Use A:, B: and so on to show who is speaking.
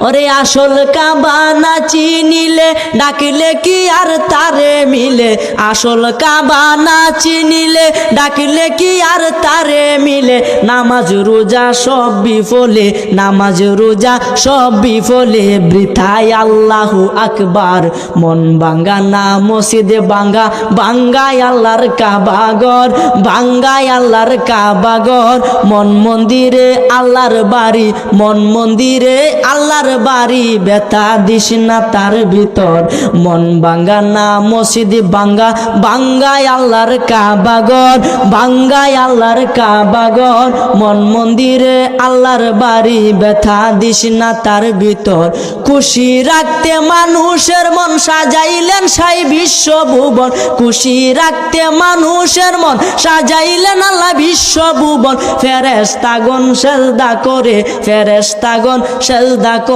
A: ওরে আসল কাবা না চিনিলে ডাকিলে কি আর তারে মিলে, আসল কাবা না চিনিলে ডাকিলে কি আর তারে মিলে। নামাজ রোজা সব বিফলে, নামাজ রোজা সব বিফলে, বৃথায় আল্লাহু আকবার। মন ভাঙ্গা না মসজিদে ভাঙ্গা, ভাঙ্গায় আল্লাহর কাবা ঘর, ভাঙ্গায় আল্লাহর কাবা ঘর। মন মন্দিরে আল্লাহর বাড়ি, মন মন্দিরে আল্লাহর বাড়ি, ব্যথা দিস না তার ভিতর। মন ভাঙ্গা না মসজিদ ভাঙ্গা, ভাঙ্গায় আল্লাহর কাবা ঘর, ভাঙ্গায় আল্লাহর কাবা ঘর। মন মন্দিরে আল্লাহর বাড়ি, ব্যথা দিস না তার ভিতর। খুশি রাখতে মানুষের মন সাজাইলেন সাই বিশ্বভুবন, খুশি রাখতে মানুষের মন সাজাইলেন আল্লাহ বিশ্বভুবন। ফেরেশতাগণ সেজদা করে, ফেরেশতাগণ সেজদা করে।